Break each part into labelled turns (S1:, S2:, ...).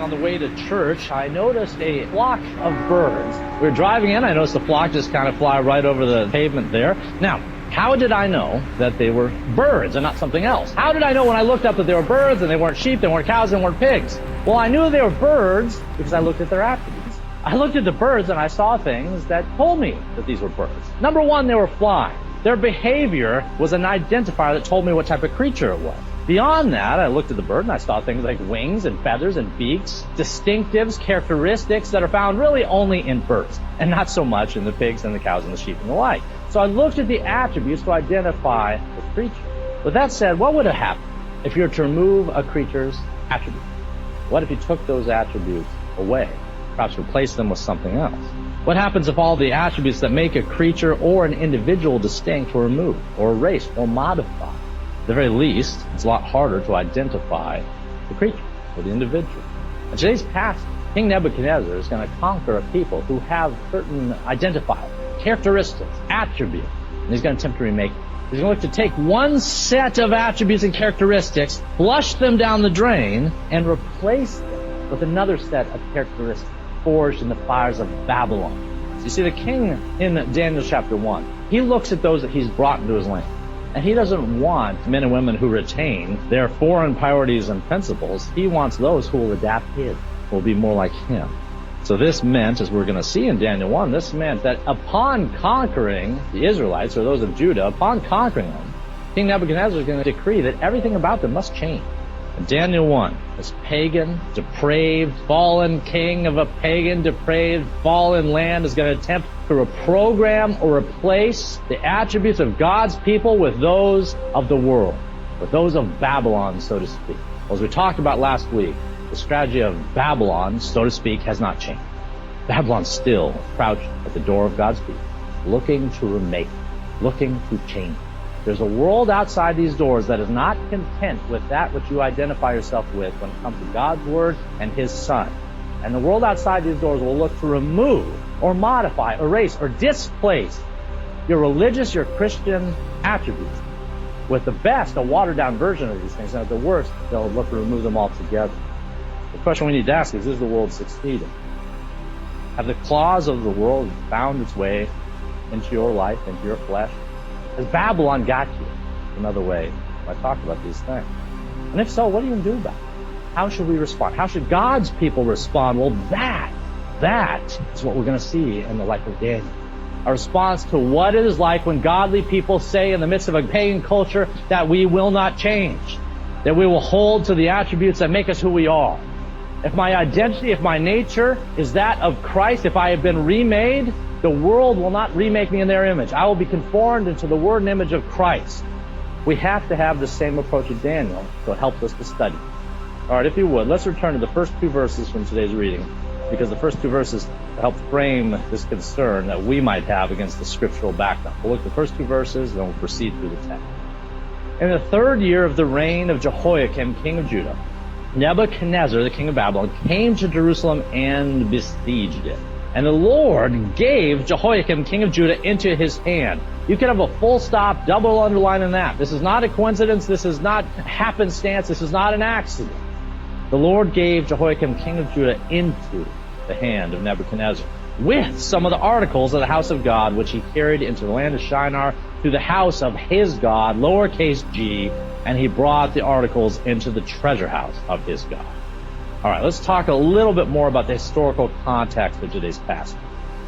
S1: on the way to church, I noticed a flock of birds. We were driving in, I noticed the flock just kind of fly right over the pavement there. Now, how did I know that they were birds and not something else? How did I know when I looked up that they were birds and they weren't sheep, they weren't cows, they weren't pigs? Well, I knew they were birds because I looked at their attributes. I looked at the birds and I saw things that told me that these were birds. Number one, they were flying. Their behavior was an identifier that told me what type of creature it was. Beyond that, I looked at the bird and I saw things like wings and feathers and beaks, distinctives, characteristics that are found really only in birds, and not so much in the pigs and the cows and the sheep and the like. So I looked at the attributes to identify the creature. With that said, what would have happened if you were to remove a creature's attributes? What if you took those attributes away, perhaps replace them with something else? What happens if all the attributes that make a creature or an individual distinct were removed, or erased, or modified? At the very least, it's a lot harder to identify the creature or the individual. In today's passage, King Nebuchadnezzar is going to conquer a people who have certain identifiers, characteristics, attributes, and he's going to attempt to remake them. He's going to look to take one set of attributes and characteristics, flush them down the drain, and replace them with another set of characteristics forged in the fires of Babylon. So you see, the king in Daniel chapter 1, he looks at those that he's brought into his land. And he doesn't want men and women who retain their foreign priorities and principles. He wants those who will adapt his, who will be more like him. So this meant, as we're going to see in Daniel 1, this meant that upon conquering the Israelites, or those of Judah, upon conquering them, King Nebuchadnezzar is going to decree that everything about them must change. In Daniel 1, this pagan, depraved, fallen king of a pagan, depraved, fallen land is going to attempt to reprogram or replace the attributes of God's people with those of the world, with those of Babylon, so to speak. Well, as we talked about last week, the strategy of Babylon, so to speak, has not changed. Babylon's still crouched at the door of God's people, looking to remake, looking to change. There's a world outside these doors that is not content with that which you identify yourself with when it comes to God's Word and His Son. And the world outside these doors will look to remove or modify, erase, or displace your religious, your Christian attributes with the best, a watered-down version of these things, and at the worst, they'll look to remove them altogether. The question we need to ask is the world succeeding? Have the claws of the world found its way into your life, into your flesh? Has Babylon got you? Another way I talked about these things. And if so, what are you going to do about it? How should we respond? How should God's people respond? Well, that is what we're going to see in the life of Daniel. A response to what it is like when godly people say in the midst of a pagan culture that we will not change, that we will hold to the attributes that make us who we are. If my identity, if my nature is that of Christ, if I have been remade, the world will not remake me in their image. I will be conformed into the word and image of Christ. We have to have the same approach as Daniel, so it helps us to study. All right, if you would, let's return to the first two verses from today's reading, because the first two verses help frame this concern that we might have against the scriptural background. We'll look at the first two verses, and then we'll proceed through the text. In the 3rd year of the reign of Jehoiakim, king of Judah, Nebuchadnezzar, the king of Babylon, came to Jerusalem and besieged it. And the Lord gave Jehoiakim, king of Judah, into his hand. You could have a full stop, double underline in that. This is not a coincidence. This is not happenstance. This is not an accident. The Lord gave Jehoiakim, king of Judah, into the hand of Nebuchadnezzar, with some of the articles of the house of God, which he carried into the land of Shinar to the house of his God, lowercase g, and he brought the articles into the treasure house of his God. All right, let's talk a little bit more about the historical context of today's passage.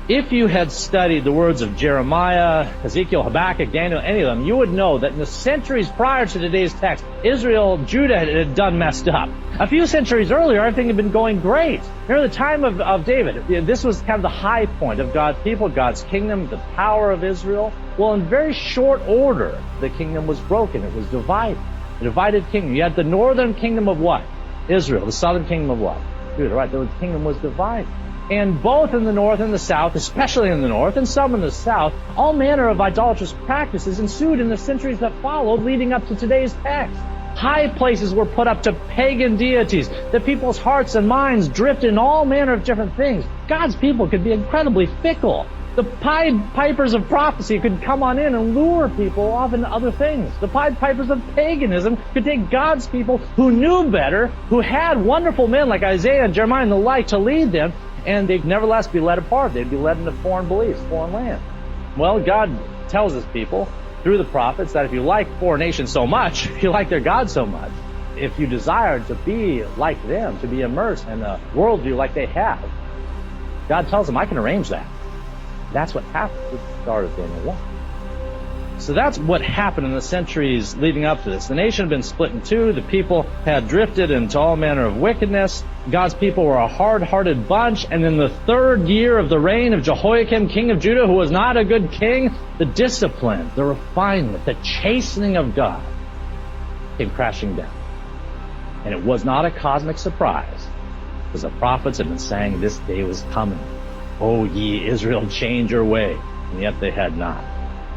S1: If you had studied the words of Jeremiah, Ezekiel, Habakkuk, Daniel, any of them, you would know that in the centuries prior to today's text, Israel, Judah had done messed up. A few centuries earlier, everything had been going great. Near the time of David, this was kind of the high point of God's people, God's kingdom, the power of Israel. Well, in very short order, the kingdom was broken. It was divided. A divided kingdom. You had the northern kingdom of what? Israel. The southern kingdom of what? Judah, right? The kingdom was divided. And both in the north and the south, especially in the north and some in the south, all manner of idolatrous practices ensued in the centuries that followed leading up to today's text. High places were put up to pagan deities. The people's hearts and minds drifted in all manner of different things. God's people could be incredibly fickle. The Pied Pipers of prophecy could come on in and lure people off into other things. The Pied Pipers of paganism could take God's people who knew better, who had wonderful men like Isaiah and Jeremiah and the like to lead them, and they'd nevertheless be led apart. They'd be led into foreign beliefs, foreign land. Well, God tells his people through the prophets that if you like foreign nations so much, if you like their God so much, if you desire to be like them, to be immersed in a worldview like they have, God tells them, I can arrange that. That's what happened at the start of Daniel 1. So that's what happened in the centuries leading up to this. The nation had been split in two. The people had drifted into all manner of wickedness. God's people were a hard-hearted bunch. And in the third year of the reign of Jehoiakim, king of Judah, who was not a good king, the discipline, the refinement, the chastening of God came crashing down. And it was not a cosmic surprise, because the prophets had been saying this day was coming. O ye Israel, change your way. And yet they had not.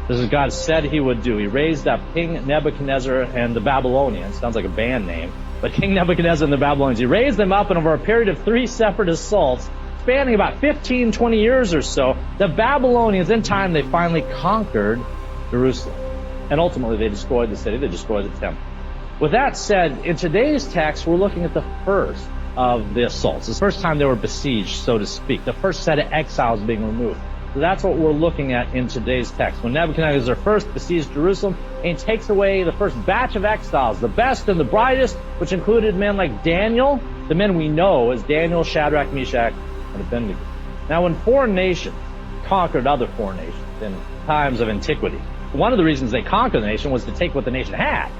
S1: This is what God said he would do. He raised up King Nebuchadnezzar and the Babylonians. Sounds like a band name. But King Nebuchadnezzar and the Babylonians, he raised them up, and over a period of 3 separate assaults, spanning about 15, 20 years or so, the Babylonians, in time, they finally conquered Jerusalem. And ultimately, they destroyed the city. They destroyed the temple. With that said, in today's text, we're looking at the first of the assaults. It's the first time they were besieged, so to speak. The first set of exiles being removed. So that's what we're looking at in today's text. When Nebuchadnezzar first besieged Jerusalem, and he takes away the first batch of exiles, the best and the brightest, which included men like Daniel, the men we know as Daniel, Shadrach, Meshach, and Abednego. Now, when foreign nations conquered other foreign nations in times of antiquity, one of the reasons they conquered the nation was to take what the nation had.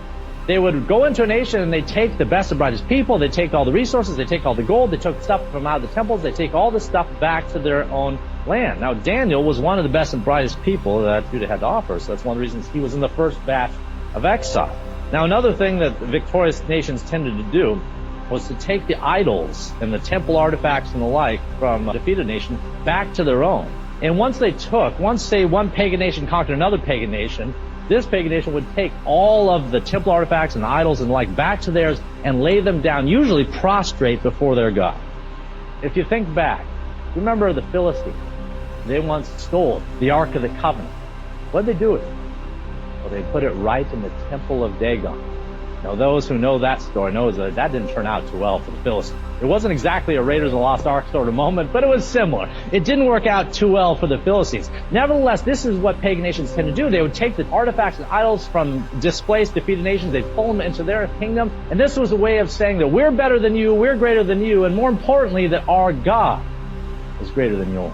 S1: They would go into a nation and they'd take the best and brightest people, they'd take all the resources, they'd take all the gold, they took stuff from out of the temples, they'd take all the stuff back to their own land. Now, Daniel was one of the best and brightest people that Judah had to offer, so that's one of the reasons he was in the first batch of exile. Now, another thing that victorious nations tended to do was to take the idols and the temple artifacts and the like from a defeated nation back to their own. And once, say, one pagan nation conquered another pagan nation, this pagan nation would take all of the temple artifacts and the idols and the like back to theirs and lay them down, usually prostrate before their God. If you think back, remember the Philistines. They once stole the Ark of the Covenant. What did they do with it? Well, they put it right in the temple of Dagon. Now, those who know that story know that didn't turn out too well for the Philistines. It wasn't exactly a Raiders of the Lost Ark sort of moment, but it was similar. It didn't work out too well for the Philistines. Nevertheless, this is what pagan nations tend to do. They would take the artifacts and idols from displaced, defeated nations, they'd pull them into their kingdom, and this was a way of saying that we're better than you, we're greater than you, and more importantly, that our God is greater than yours.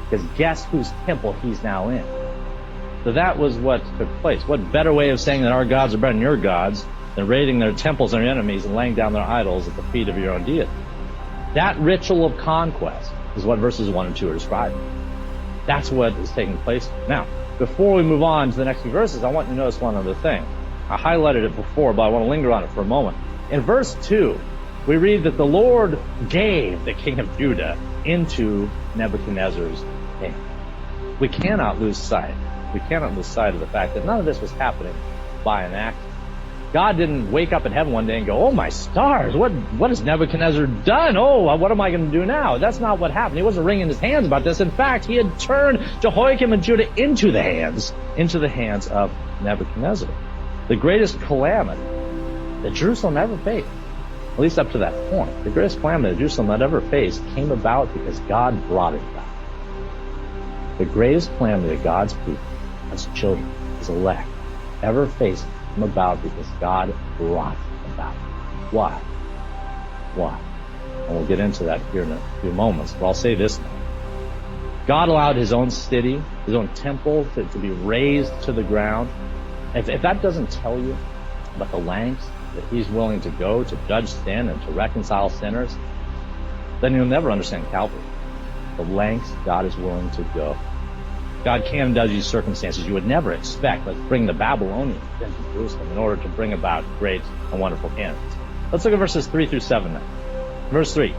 S1: Because guess whose temple he's now in? So that was what took place. What better way of saying that our gods are better than your gods than raiding their temples on your enemies and laying down their idols at the feet of your own deity? That ritual of conquest is what verses 1 and 2 are describing. That's what is taking place now. Before we move on to the next few verses, I want you to notice one other thing. I highlighted it before, but I want to linger on it for a moment. In verse 2, we read that the Lord gave the king of Judah into Nebuchadnezzar's hand. We cannot lose sight. We cannot lose sight of the fact that none of this was happening by an accident. God didn't wake up in heaven one day and go, oh my stars, what has Nebuchadnezzar done? Oh, what am I going to do now? That's not what happened. He wasn't wringing his hands about this. In fact, he had turned Jehoiakim and Judah into the hands of Nebuchadnezzar. The greatest calamity that Jerusalem ever faced, at least up to that point, the greatest calamity that Jerusalem had ever faced came about because God brought it about. The greatest calamity that God's people, God's children, His elect, ever faced came about because God brought it about. Why? Why? And we'll get into that here in a few moments, but I'll say this now. God allowed His own city, His own temple to be razed to the ground. If that doesn't tell you about the lengths that He's willing to go to judge sin and to reconcile sinners, then you'll never understand Calvary. The lengths God is willing to go. God can and does use circumstances you would never expect. Let's bring the Babylonians into Jerusalem in order to bring about great and wonderful candidates. Let's look at verses 3 through 7 then. Verse 3.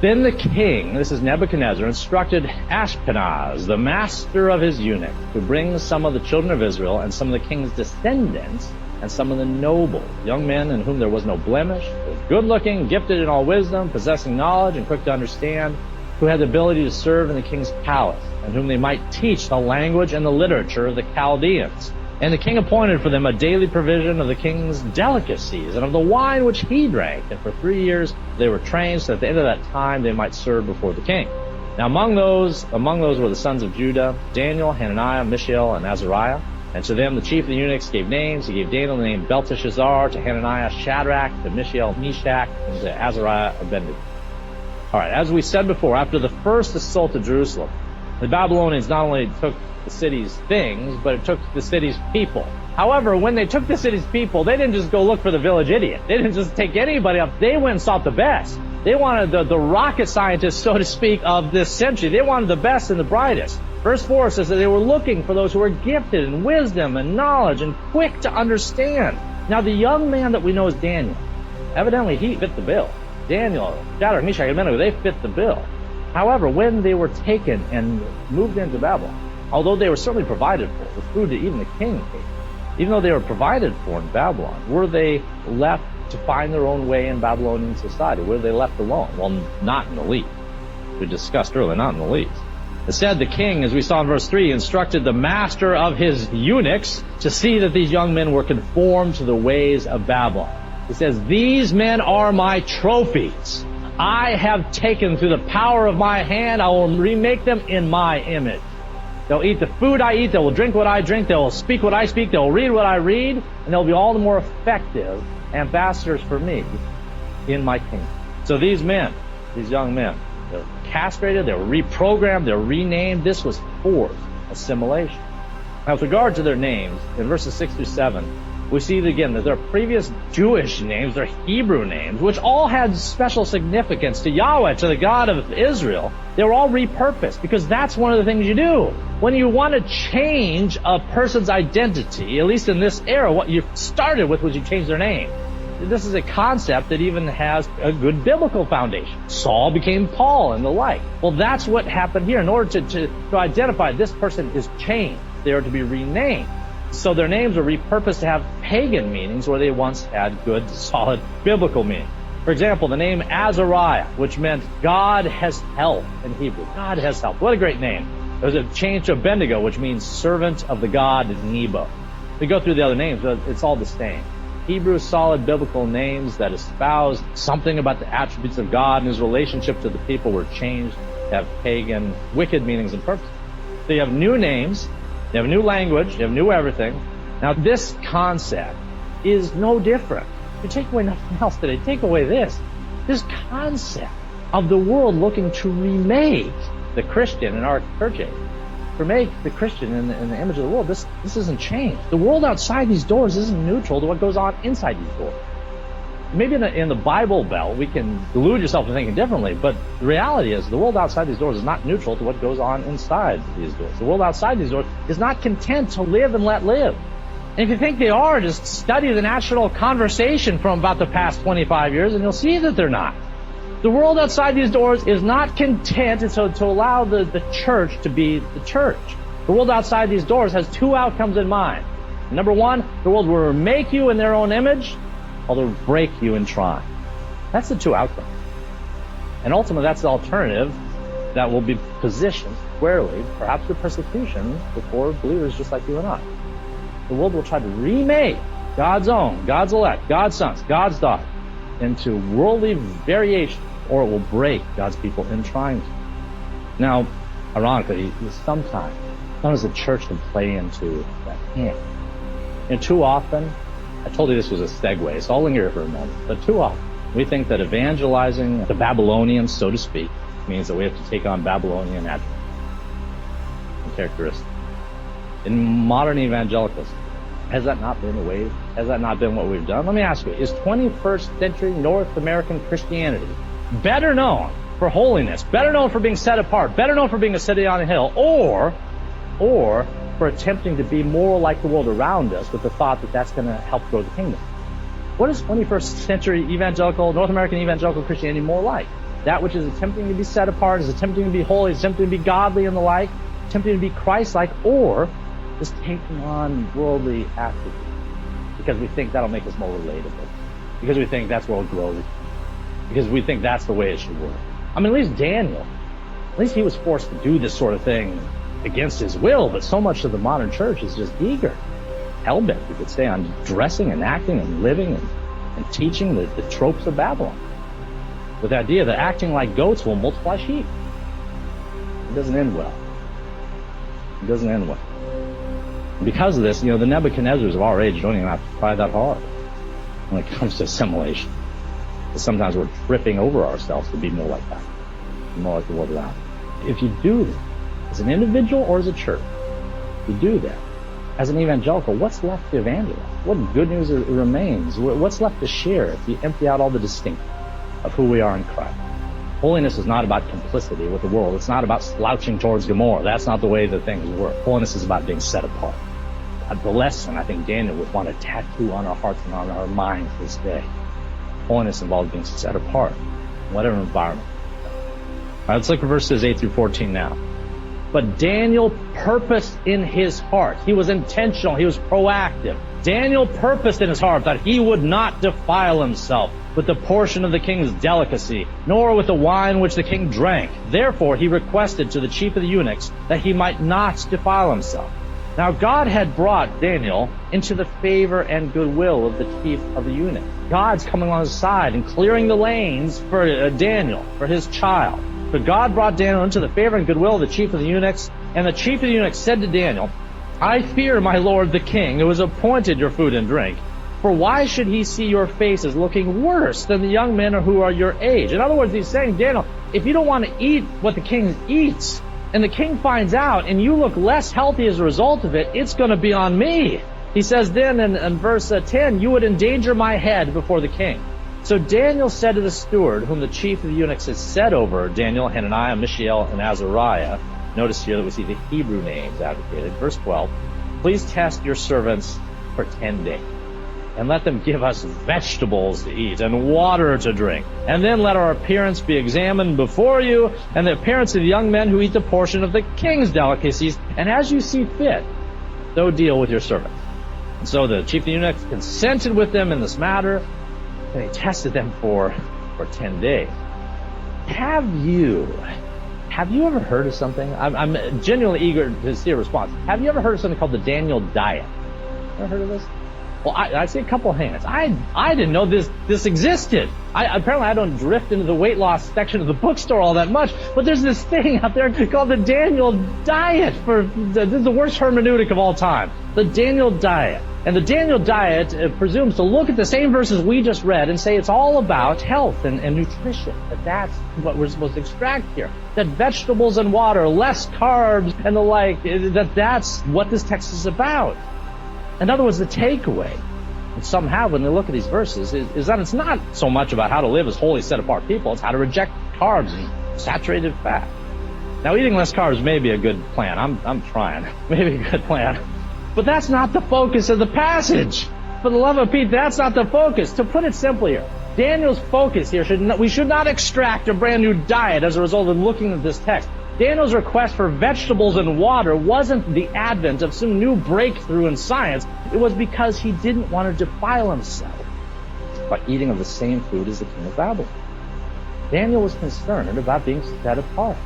S1: Then the king, this is Nebuchadnezzar, instructed Ashpenaz, the master of his eunuchs, to bring some of the children of Israel and some of the king's descendants and some of the noble young men in whom there was no blemish, good looking, gifted in all wisdom, possessing knowledge, and quick to understand. who had the ability to serve in the king's palace, and whom they might teach the language and the literature of the Chaldeans. And the king appointed for them a daily provision of the king's delicacies and of the wine which he drank. And for 3 years they were trained, so at the end of that time they might serve before the king. Now among those were the sons of Judah, Daniel, Hananiah, Mishael, and Azariah. And to them the chief of the eunuchs gave names. He gave Daniel the name Belteshazzar, to Hananiah Shadrach, to Mishael Meshach, and to Azariah Abednego. All right, as we said before, after the first assault of Jerusalem, the Babylonians not only took the city's things, but it took the city's people. However, when they took the city's people, they didn't just go look for the village idiot. They didn't just take anybody up. They went and sought the best. They wanted the rocket scientists, so to speak, of this century. They wanted the best and the brightest. Verse 4 says that they were looking for those who were gifted in wisdom and knowledge and quick to understand. Now, the young man that we know as Daniel, evidently he fit the bill. Daniel, Shadrach, Meshach, and Abednego, they fit the bill. However, when they were taken and moved into Babylon, although they were certainly provided for, with food that even the king ate, even though they were provided for in Babylon, were they left to find their own way in Babylonian society? Were they left alone? Well, not in the least. We discussed earlier, not in the least. Instead, the king, as we saw in verse 3, instructed the master of his eunuchs to see that these young men were conformed to the ways of Babylon. He says, "These men are my trophies. I have taken through the power of my hand. I will remake them in my image. They'll eat the food I eat. They will drink what I drink. They will speak what I speak. They will read what I read. And they'll be all the more effective ambassadors for me in my kingdom." So these men, these young men, they were castrated, they were reprogrammed, they were renamed. This was forced assimilation. Now, with regard to their names, in verses 6 through 7, we see again that their previous Jewish names, their Hebrew names, which all had special significance to Yahweh, to the God of Israel, they were all repurposed, because that's one of the things you do. When you want to change a person's identity, at least in this era, what you started with was you changed their name. This is a concept that even has a good biblical foundation. Saul became Paul and the like. Well, that's what happened here. In order to identify this person is changed, they are to be renamed. So their names were repurposed to have pagan meanings where they once had good, solid biblical meaning. For example, the name Azariah, which meant God has helped in Hebrew. God has helped. What a great name. It was a change to Abednego, which means servant of the god Nebo. We go through the other names, but it's all the same. Hebrew solid biblical names that espouse something about the attributes of God and his relationship to the people were changed to have pagan, wicked meanings and purposes. So you have new names, you have a new language, you have new everything. Now this concept is no different. You take away nothing else today, take away this. This concept of the world looking to remake the Christian in our church age, to make the Christian in the image of the world, this isn't changed. The world outside these doors isn't neutral to what goes on inside these doors. Maybe in the Bible Belt, we can delude yourself into thinking differently, but the reality is the world outside these doors is not neutral to what goes on inside these doors. The world outside these doors is not content to live and let live. And if you think they are, just study the national conversation from about the past 25 years and you'll see that they're not. The world outside these doors is not content to allow the church to be the church. The world outside these doors has two outcomes in mind. Number one, the world will make you in their own image, or they'll break you in trying. That's the two outcomes. And ultimately, that's the alternative that will be positioned squarely, perhaps with persecution, before believers just like you and I. The world will try to remake God's own, God's elect, God's sons, God's daughters into worldly variation, or it will break God's people in trying to. Now, ironically, sometimes the church can play into that hand. And too often, I told you this was a segue, so I'll linger here for a moment, but too often, we think that evangelizing the Babylonians, so to speak, means that we have to take on Babylonian attributes and characteristics. In modern evangelicalism, has that not been the way? Has that not been what we've done? Let me ask you, is 21st century North American Christianity better known for holiness, better known for being set apart, better known for being a city on a hill, or for attempting to be more like the world around us with the thought that that's going to help grow the kingdom? What is 21st century evangelical, North American evangelical Christianity more like? That which is attempting to be set apart, is attempting to be holy, is attempting to be godly and the like, attempting to be Christ-like, or just taking on worldly attributes because we think that'll make us more relatable, because we think that's where we'll grow, because we think that's the way it should work. I mean, at least Daniel At least he was forced to do this sort of thing against his will, but so much of the modern church is just eager, hell-bent, you could say, on dressing and acting and living and teaching the tropes of Babylon, with the idea that acting like goats will multiply sheep. It doesn't end well. It doesn't end well. And because of this, the Nebuchadnezzars of our age don't even have to try that hard when it comes to assimilation. Because sometimes we're tripping over ourselves to be more like that, more like the world around. If you do this, as an individual or as a church, you do that. As an evangelical, what's left to evangelize? What good news remains? What's left to share if you empty out all the distinction of who we are in Christ? Holiness is not about complicity with the world. It's not about slouching towards Gomorrah. That's not the way that things work. Holiness is about being set apart. The lesson I think Daniel would want to tattoo on our hearts and on our minds this day. Holiness involves being set apart in whatever environment. All right, let's look at verses 8 through 14 now. But Daniel purposed in his heart. He was intentional. He was proactive. Daniel purposed in his heart that he would not defile himself with the portion of the king's delicacy, nor with the wine which the king drank. Therefore he requested to the chief of the eunuchs that he might not defile himself. Now God had brought Daniel into the favor and goodwill of the chief of the eunuchs. God's coming on his side and clearing the lanes for Daniel, for his child. So God brought Daniel into the favor and goodwill of the chief of the eunuchs, and the chief of the eunuchs said to Daniel, I fear my lord the king, who has appointed your food and drink. For why should he see your faces looking worse than the young men who are your age? In other words, he's saying, Daniel, if you don't want to eat what the king eats, and the king finds out, and you look less healthy as a result of it, it's going to be on me. He says then in verse 10, you would endanger my head before the king. So Daniel said to the steward, whom the chief of the eunuchs had set over Daniel, Hananiah, Mishael, and Azariah. Notice here that we see the Hebrew names advocated. Verse 12, please test your servants for 10 days, and let them give us vegetables to eat and water to drink. And then let our appearance be examined before you, and the appearance of the young men who eat the portion of the king's delicacies. And as you see fit, so deal with your servants. And so the chief of the eunuchs consented with them in this matter, and he tested them for 10 days. Have you ever heard of something? I'm genuinely eager to see a response. Have you ever heard of something called the Daniel diet? Ever heard of this? Well, I see a couple of hands. I didn't know this existed. Apparently I don't drift into the weight loss section of the bookstore all that much, but there's this thing out there called the Daniel diet. This is the worst hermeneutic of all time. The Daniel diet. And the Daniel diet presumes to look at the same verses we just read and say it's all about health and nutrition. That's what we're supposed to extract here. That vegetables and water, less carbs and the like, that's what this text is about. In other words, the takeaway that some have when they look at these verses is that it's not so much about how to live as holy, set-apart people. It's how to reject carbs and saturated fat. Now, eating less carbs may be a good plan. I'm trying. Maybe a good plan. But that's not the focus of the passage. For the love of Pete, that's not the focus. To put it simply here, Daniel's focus here we should not extract a brand new diet as a result of looking at this text. Daniel's request for vegetables and water wasn't the advent of some new breakthrough in science. It was because he didn't want to defile himself by eating of the same food as the king of Babylon. Daniel was concerned about being set apart.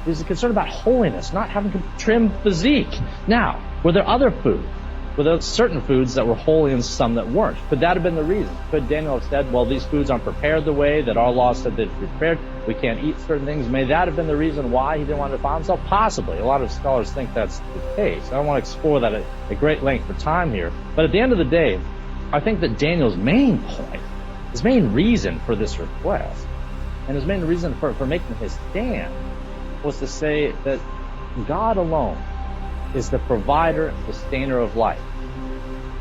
S1: He was concerned about holiness, not having a trim physique. Now, were there other foods? Were there certain foods that were holy and some that weren't? Could that have been the reason? Could Daniel have said, well, these foods aren't prepared the way that our law said they'd be prepared. We can't eat certain things. May that have been the reason why he didn't want to defile himself? Possibly. A lot of scholars think that's the case. I don't want to explore that at great length for time here. But at the end of the day, I think that Daniel's main point, his main reason for this request, and his main reason for making his stand was to say that God alone is the provider and sustainer of life.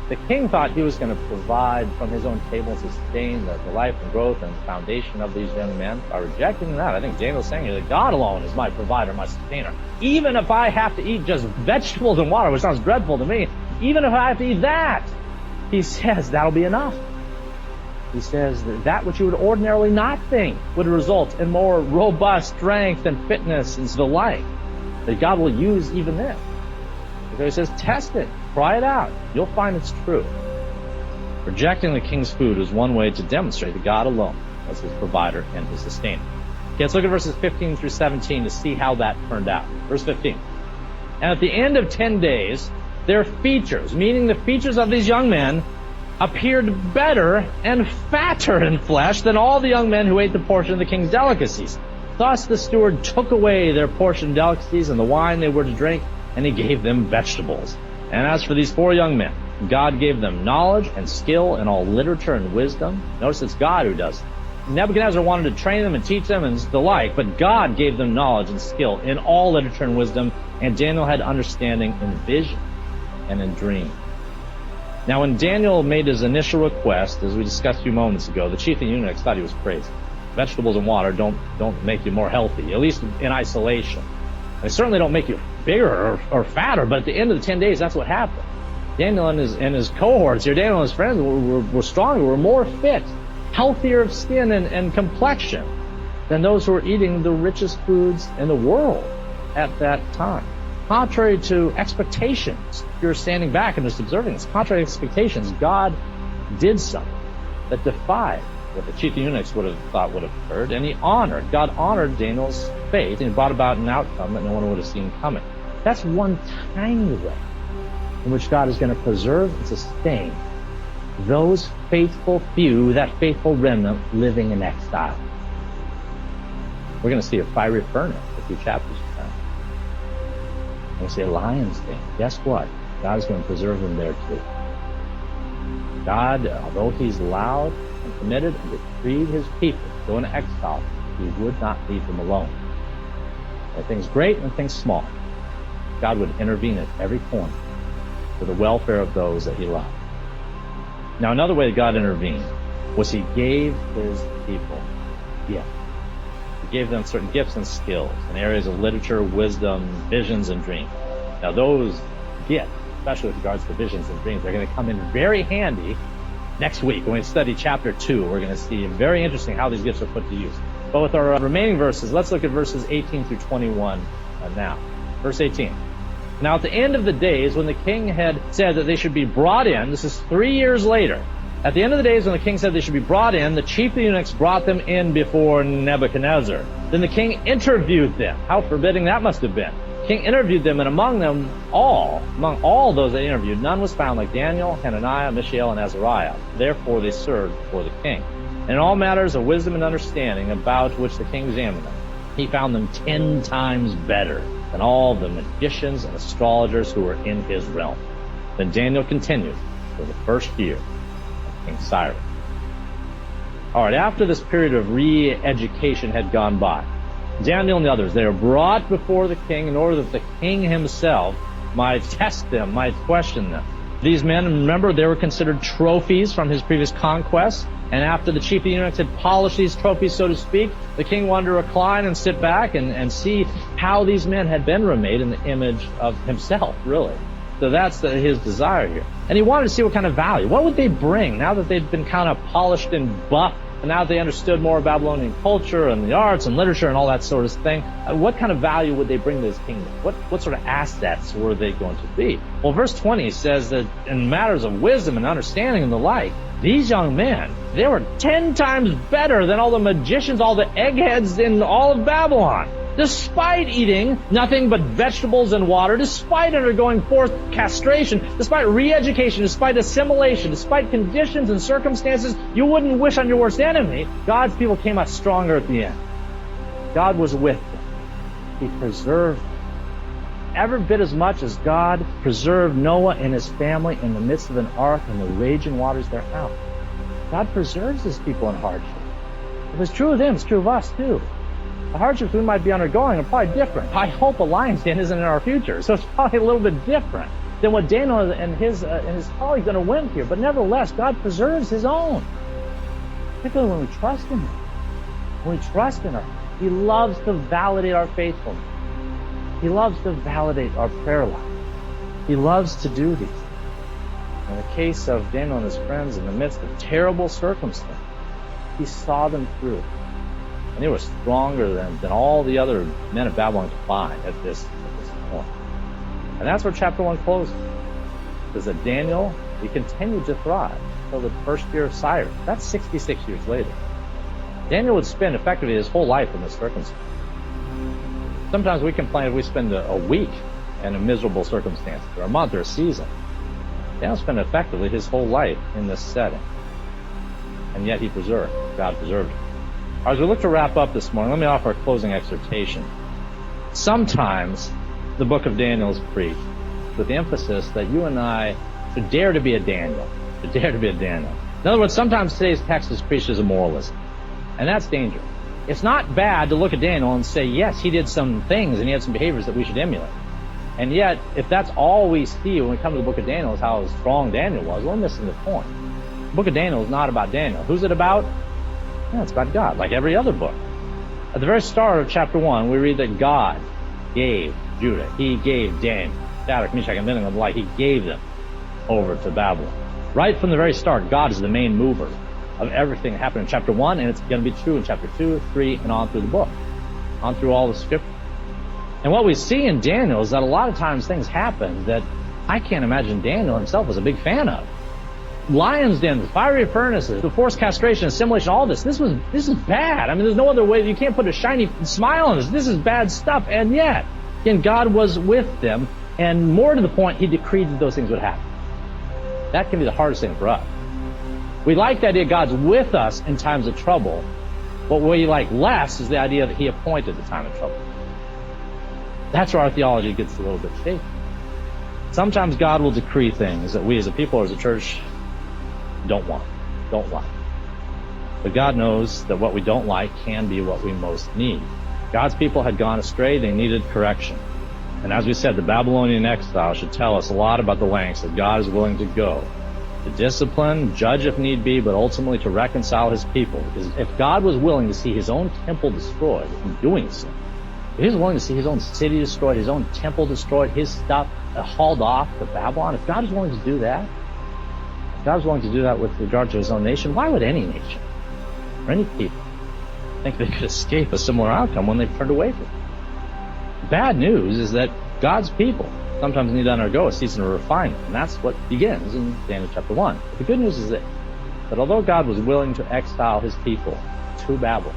S1: The king thought he was going to provide from his own table and sustain the life and growth and foundation of these young men. By rejecting that, I think Daniel's saying that God alone is my provider, my sustainer. Even if I have to eat just vegetables and water, which sounds dreadful to me, even if I have to eat that, he says that'll be enough. He says that which you would ordinarily not think would result in more robust strength and fitness and the like, that God will use even this. So he says, test it, try it out. You'll find it's true. Rejecting the king's food is one way to demonstrate that God alone was his provider and his sustainer. Okay, let's look at verses 15 through 17 to see how that turned out. Verse 15. And at the end of 10 days, their features, meaning the features of these young men, appeared better and fatter in flesh than all the young men who ate the portion of the king's delicacies. Thus the steward took away their portion of delicacies and the wine they were to drink, and he gave them vegetables. And as for these 4 young men, God gave them knowledge and skill in all literature and wisdom. Notice it's God who does it. Nebuchadnezzar wanted to train them and teach them and the like, but God gave them knowledge and skill in all literature and wisdom, and Daniel had understanding in vision and in dream. Now, when Daniel made his initial request, as we discussed a few moments ago, the chief of the eunuchs thought he was crazy. Vegetables and water don't make you more healthy, at least in isolation. They certainly don't make you bigger or fatter, but at the end of the 10 days, that's what happened. Daniel and his cohorts here, Daniel and his friends were stronger, were more fit, healthier of skin and complexion than those who were eating the richest foods in the world at that time. Contrary to expectations, if you're standing back and just observing this, contrary to expectations, God did something that defied what the chief eunuchs would have thought would have occurred, and God honored Daniel's faith, and brought about an outcome that no one would have seen coming. That's one tiny way in which God is going to preserve and sustain those faithful few, that faithful remnant living in exile. We're going to see a fiery furnace a few chapters from now. We're going to see a lion's den. Guess what? God is going to preserve them there too. God, although he's loud and committed and decreed his people to go into exile, he would not leave them alone. There are things great and things small. God would intervene at every corner for the welfare of those that he loved. Now, another way that God intervened was he gave his people gifts. He gave them certain gifts and skills in areas of literature, wisdom, visions, and dreams. Now, those gifts, especially with regards to visions and dreams, are going to come in very handy next week when we study chapter 2. We're going to see very interesting how these gifts are put to use. But with our remaining verses, let's look at verses 18 through 21 now. Verse 18. Now, at the end of the days, when the king had said that they should be brought in, this is 3 years later, at the end of the days when the king said they should be brought in, the chief of the eunuchs brought them in before Nebuchadnezzar. Then the king interviewed them. How forbidding that must have been. The king interviewed them, and among all those they interviewed, none was found like Daniel, Hananiah, Mishael, and Azariah. Therefore they served before the king. And in all matters of wisdom and understanding about which the king examined them, he found them 10 times better than all the magicians and astrologers who were in his realm. Then Daniel continued for the first year of King Cyrus. All right, after this period of re-education had gone by, Daniel and the others, they were brought before the king in order that the king himself might test them, might question them. These men, remember, they were considered trophies from his previous conquests. And after the chief of the eunuchs had polished these trophies, so to speak, the king wanted to recline and sit back and see how these men had been remade in the image of himself, really. So that's his desire here. And he wanted to see what kind of value. What would they bring now that they'd been kind of polished and buffed, and now that they understood more Babylonian culture and the arts and literature and all that sort of thing? What kind of value would they bring to his kingdom? What sort of assets were they going to be? Well, verse 20 says that in matters of wisdom and understanding and the like, these young men, they were 10 times better than all the magicians, all the eggheads in all of Babylon. Despite eating nothing but vegetables and water, despite undergoing forced castration, despite re-education, despite assimilation, despite conditions and circumstances you wouldn't wish on your worst enemy, God's people came out stronger at the end. God was with them. He preserved them. Every bit as much as God preserved Noah and his family in the midst of an ark and the raging waters thereof. God preserves his people in hardship. If it's true of them, it's true of us too. The hardships we might be undergoing are probably different. I hope a lion's den isn't in our future, so it's probably a little bit different than what Daniel and his colleagues underwent here. But nevertheless, God preserves his own, particularly when we trust in him. When we trust in him, he loves to validate our faithfulness. He loves to validate our prayer life. He loves to do these. In the case of Daniel and his friends, in the midst of terrible circumstances, he saw them through. And they were stronger than all the other men of Babylon combined at this point. And that's where chapter 1 closes. It says that Daniel, he continued to thrive until the first year of Cyrus. That's 66 years later. Daniel would spend effectively his whole life in this circumstance. Sometimes we complain if we spend a week in a miserable circumstance, or a month, or a season. Daniel spent effectively his whole life in this setting. And yet God preserved him. As we look to wrap up this morning, let me offer a closing exhortation. Sometimes the book of Daniel is preached with the emphasis that you and I should dare to be a Daniel. Should dare to be a Daniel. In other words, sometimes today's text is preached as a moralism. And that's dangerous. It's not bad to look at Daniel and say, yes, he did some things and he had some behaviors that we should emulate. And yet, if that's all we see when we come to the book of Daniel is how strong Daniel was, we're missing the point. The book of Daniel is not about Daniel. Who's it about? Yeah, it's about God, like every other book. At the very start of chapter 1, we read that God gave Judah. He gave Daniel, Shadrach, Meshach, and Abednego, like he gave them over to Babylon. Right from the very start, God is the main mover of everything that happened in chapter 1, and it's going to be true in chapter 2, 3, and on through the book, on through all the scripture. And what we see in Daniel is that a lot of times things happen that I can't imagine Daniel himself was a big fan of. Lions' dens, fiery furnaces, the forced castration, assimilation, all this is bad. I mean, there's no other way. You can't put a shiny smile on this. This is bad stuff. And yet, again, God was with them, and more to the point, he decreed that those things would happen. That can be the hardest thing for us. We like the idea God's with us in times of trouble. What we like less is the idea that he appointed the time of trouble. That's where our theology gets a little bit shaky. Sometimes God will decree things that we as a people or as a church don't like. But God knows that what we don't like can be what we most need. God's people had gone astray. They needed correction. And as we said, the Babylonian exile should tell us a lot about the lengths that God is willing to go to discipline, judge if need be, but ultimately to reconcile his people. Because if God was willing to see his own temple destroyed in doing so, if he was willing to see his own city destroyed, his own temple destroyed, his stuff hauled off to Babylon, if God is willing to do that, if God is willing to do that with regard to his own nation, why would any nation or any people think they could escape a similar outcome when they've turned away from it? Bad news is that God's people sometimes need to undergo a season of refinement, and that's what begins in Daniel chapter 1. But the good news is this, that although God was willing to exile his people to Babylon,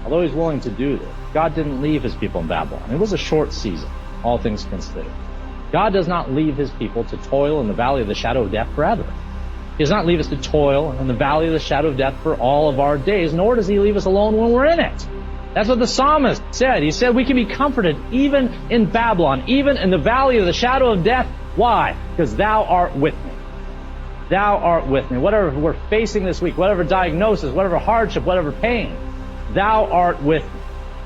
S1: although he's willing to do this, God didn't leave his people in Babylon. It was a short season, all things considered. God does not leave his people to toil in the valley of the shadow of death forever. He does not leave us to toil in the valley of the shadow of death for all of our days, nor does he leave us alone when we're in it. That's what the psalmist said. He said we can be comforted even in Babylon, even in the valley of the shadow of death. Why? Because thou art with me. Thou art with me. Whatever we're facing this week, whatever diagnosis, whatever hardship, whatever pain, thou art with me.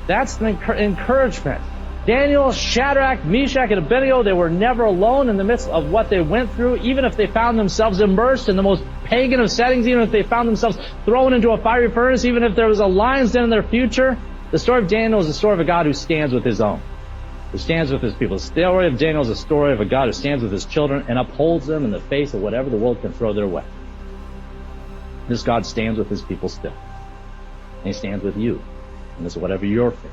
S1: That's the encouragement. Daniel, Shadrach, Meshach, and Abednego, they were never alone in the midst of what they went through, even if they found themselves immersed in the most pagan of settings, even if they found themselves thrown into a fiery furnace, even if there was a lion's den in their future. The story of Daniel is the story of a God who stands with his own, who stands with his people. The story of Daniel is a story of a God who stands with his children and upholds them in the face of whatever the world can throw their way. This God stands with his people still. And he stands with you. And this is whatever you're facing.